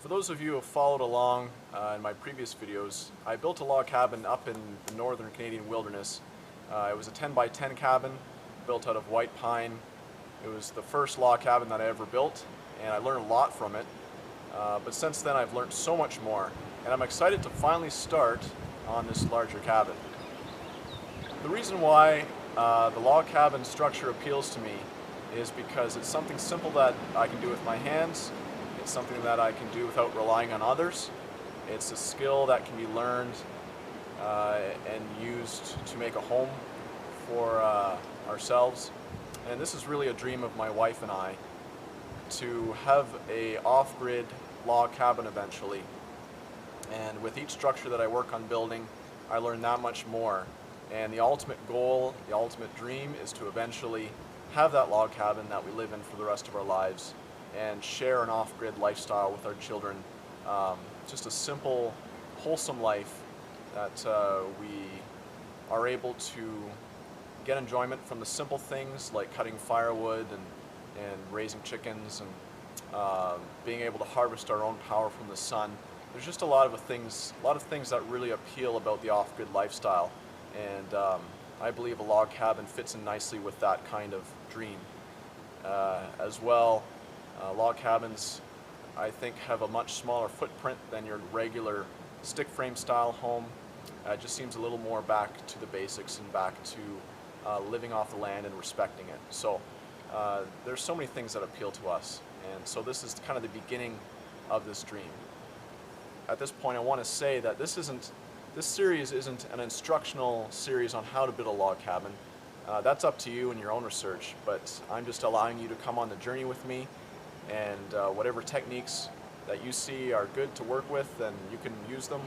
For those of you who have followed along in my previous videos, I built a log cabin up in the northern Canadian wilderness. It was a 10 by 10 cabin built out of white pine. It was the first log cabin that I ever built, and I learned a lot from it. But since then I've learned so much more, and I'm excited to finally start on this larger cabin. The reason why the log cabin structure appeals to me is because it's something simple that I can do with my hands. It's something that I can do without relying on others. It's a skill that can be learned and used to make a home for ourselves. And this is really a dream of my wife and I, to have a off-grid log cabin eventually. And with each structure that I work on building, I learn that much more. And the ultimate goal, the ultimate dream, is to eventually have that log cabin that we live in for the rest of our lives and share an off-grid lifestyle with our children. Just a simple, wholesome life that we are able to get enjoyment from the simple things like cutting firewood and raising chickens and being able to harvest our own power from the sun. There's just a lot of things that really appeal about the off-grid lifestyle, and I believe a log cabin fits in nicely with that kind of dream. As well, log cabins, I think, have a much smaller footprint than your regular stick frame style home. It just seems a little more back to the basics and back to living off the land and respecting it. So there's so many things that appeal to us, and so this is kind of the beginning of this dream. At this point, I want to say that this series isn't an instructional series on how to build a log cabin. That's up to you and your own research, but I'm just allowing you to come on the journey with me, and whatever techniques that you see are good to work with, then you can use them.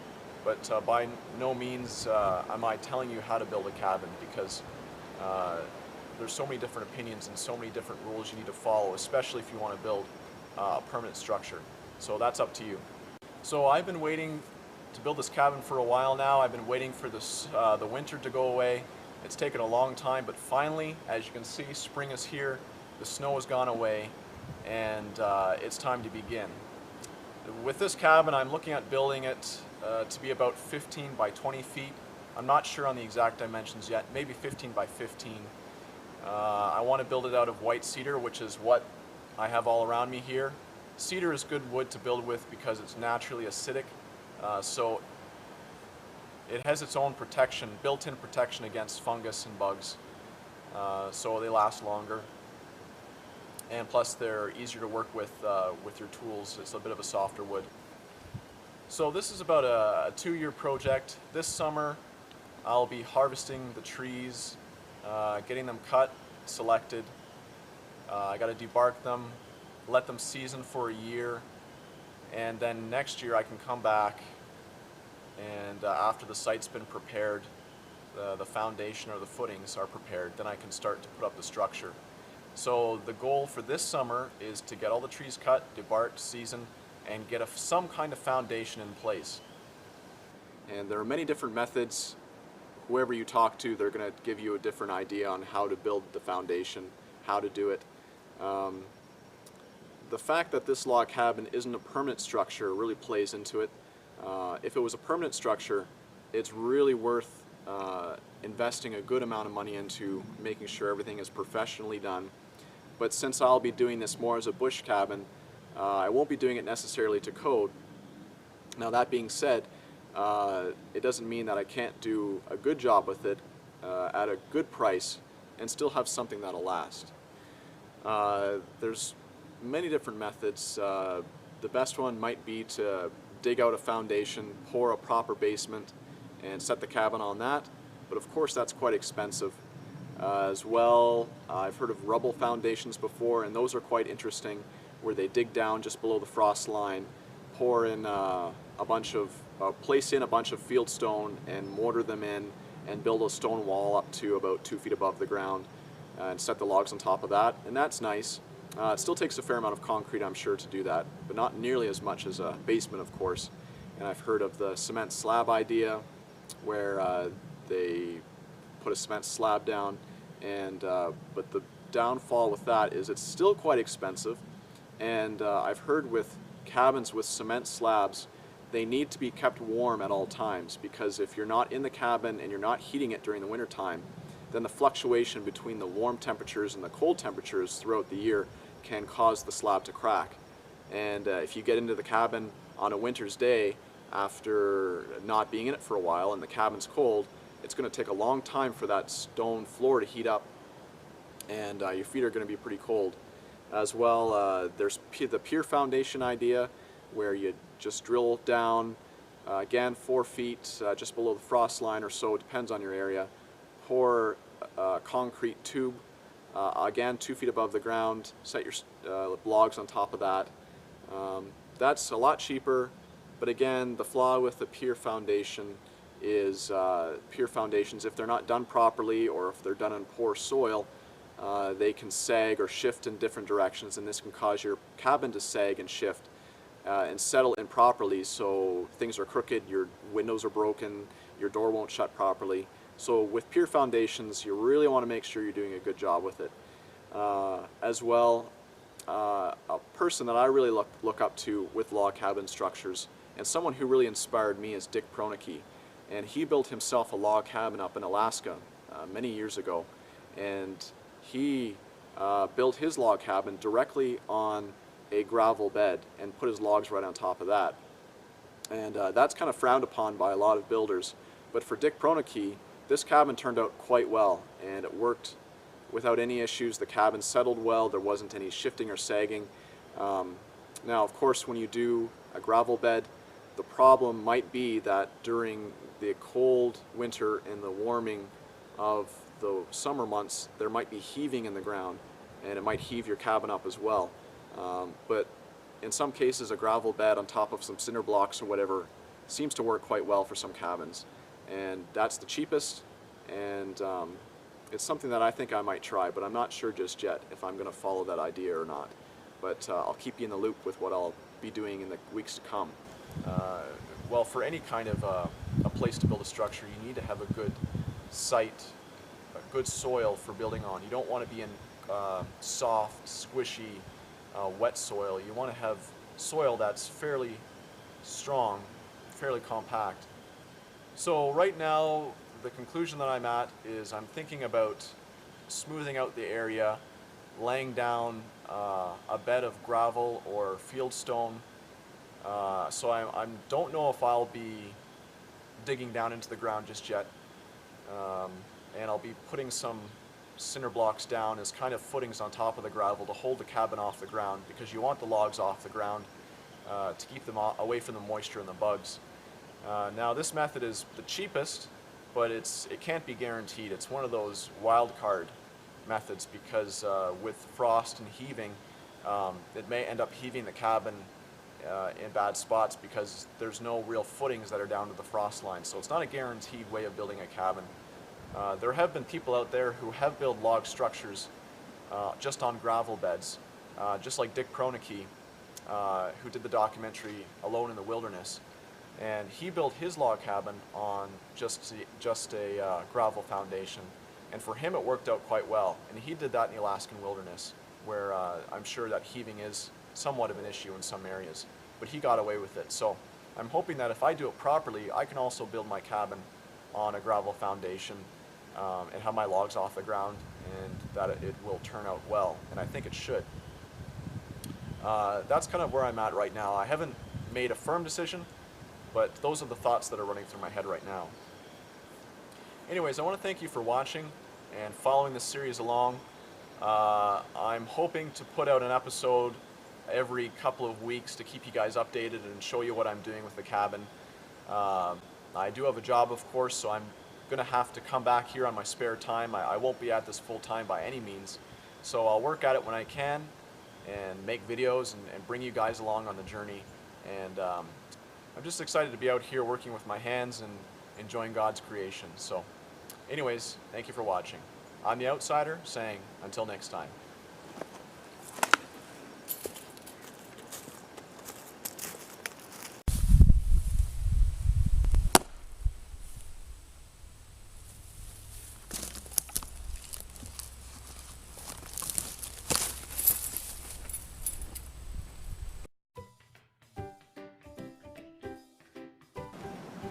But by no means am I telling you how to build a cabin, because there's so many different opinions and so many different rules you need to follow, especially if you want to build a permanent structure. So that's up to you. So I've been waiting to build this cabin for a while now. I've been waiting for the winter to go away. It's taken a long time, but finally, as you can see, spring is here, the snow has gone away, and it's time to begin. With this cabin, I'm looking at building it to be about 15 by 20 feet. I'm not sure on the exact dimensions yet, maybe 15 by 15. I want to build it out of white cedar, which is what I have all around me here. Cedar is good wood to build with because it's naturally acidic, so it has its own protection, built-in protection against fungus and bugs, so they last longer. And plus they're easier to work with your tools. It's a bit of a softer wood. So this is about a 2-year project. This summer I'll be harvesting the trees, getting them cut, selected. I got to debark them, let them season for a year, and then next year I can come back, and after the site's been prepared, the foundation or the footings are prepared, then I can start to put up the structure. So the goal for this summer is to get all the trees cut, debarked, seasoned, and get some kind of foundation in place. And there are many different methods. Whoever you talk to, they're going to give you a different idea on how to build the foundation, how to do it. The fact that this log cabin isn't a permanent structure really plays into it. If it was a permanent structure, it's really worth investing a good amount of money into making sure everything is professionally done. But since I'll be doing this more as a bush cabin, I won't be doing it necessarily to code. Now, that being said, it doesn't mean that I can't do a good job with it at a good price and still have something that'll last. There's many different methods. The best one might be to dig out a foundation, pour a proper basement, and set the cabin on that. But of course that's quite expensive. As well, I've heard of rubble foundations before, and those are quite interesting, where they dig down just below the frost line, pour in place in a bunch of field stone and mortar them in, and build a stone wall up to about 2 feet above the ground, and set the logs on top of that, and that's nice. It still takes a fair amount of concrete, I'm sure, to do that, but not nearly as much as a basement, of course. And I've heard of the cement slab idea, where they put a cement slab down, and but the downfall with that is it's still quite expensive, and I've heard with cabins with cement slabs, they need to be kept warm at all times, because if you're not in the cabin and you're not heating it during the winter time, then the fluctuation between the warm temperatures and the cold temperatures throughout the year can cause the slab to crack. And if you get into the cabin on a winter's day after not being in it for a while and the cabin's cold, it's going to take a long time for that stone floor to heat up, and your feet are going to be pretty cold. As well, there's the pier foundation idea, where you just drill down, again 4 feet just below the frost line or so, depends on your area, pour a concrete tube, again 2 feet above the ground, set your logs on top of that. That's a lot cheaper, but again, the flaw with the pier foundation is pier foundations, if they're not done properly or if they're done in poor soil, they can sag or shift in different directions, and this can cause your cabin to sag and shift and settle improperly, so things are crooked, your windows are broken, your door won't shut properly. So with pier foundations, you really want to make sure you're doing a good job with it. As well, a person that I really look up to with log cabin structures, and someone who really inspired me, is Dick Pronicke. And he built himself a log cabin up in Alaska many years ago. And he built his log cabin directly on a gravel bed and put his logs right on top of that. And that's kind of frowned upon by a lot of builders. But for Dick Pronicke, this cabin turned out quite well, and it worked without any issues. The cabin settled well, there wasn't any shifting or sagging. Now, of course, when you do a gravel bed, the problem might be that during the cold winter and the warming of the summer months, there might be heaving in the ground, and it might heave your cabin up as well. But in some cases, a gravel bed on top of some cinder blocks or whatever seems to work quite well for some cabins. And that's the cheapest, and it's something that I think I might try, but I'm not sure just yet if I'm going to follow that idea or not. But I'll keep you in the loop with what I'll be doing in the weeks to come. Well, for any kind of a place to build a structure, you need to have a good site, a good soil for building on. You don't want to be in soft, squishy, wet soil. You want to have soil that's fairly strong, fairly compact. So right now, the conclusion that I'm at is I'm thinking about smoothing out the area, laying down a bed of gravel or fieldstone. So I don't know if I'll be digging down into the ground just yet, and I'll be putting some cinder blocks down as kind of footings on top of the gravel to hold the cabin off the ground, because you want the logs off the ground to keep them away from the moisture and the bugs. Now, this method is the cheapest, but it can't be guaranteed. It's one of those wild card methods, because with frost and heaving, it may end up heaving the cabin in bad spots because there's no real footings that are down to the frost line. So it's not a guaranteed way of building a cabin. There have been people out there who have built log structures just on gravel beds, just like Dick Pronicke, who did the documentary Alone in the Wilderness. And he built his log cabin on just a gravel foundation. And for him, it worked out quite well. And he did that in the Alaskan wilderness, where I'm sure that heaving is somewhat of an issue in some areas. But he got away with it. So I'm hoping that if I do it properly, I can also build my cabin on a gravel foundation and have my logs off the ground, and that it will turn out well. And I think it should. That's kind of where I'm at right now. I haven't made a firm decision, but those are the thoughts that are running through my head right now. Anyways, I want to thank you for watching and following this series along. I'm hoping to put out an episode every couple of weeks to keep you guys updated and show you what I'm doing with the cabin. I do have a job, of course, so I'm going to have to come back here on my spare time. I won't be at this full time by any means, so I'll work at it when I can and make videos and bring you guys along on the journey. And I'm just excited to be out here working with my hands and enjoying God's creation. So anyways, thank you for watching. I'm The Outsider, saying until next time.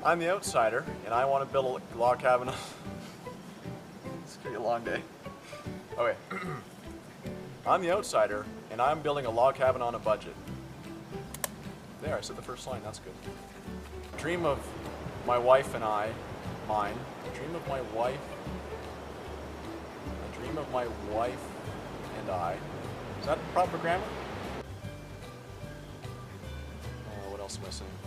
I'm the outsider, and I want to build a log cabin. It's gonna be a long day. Okay. I'm the outsider, and I'm building a log cabin on a budget. There, I said the first line. That's good. Dream of my wife and I, mine. Dream of my wife. A dream of my wife and I. Is that proper grammar? What else am I saying?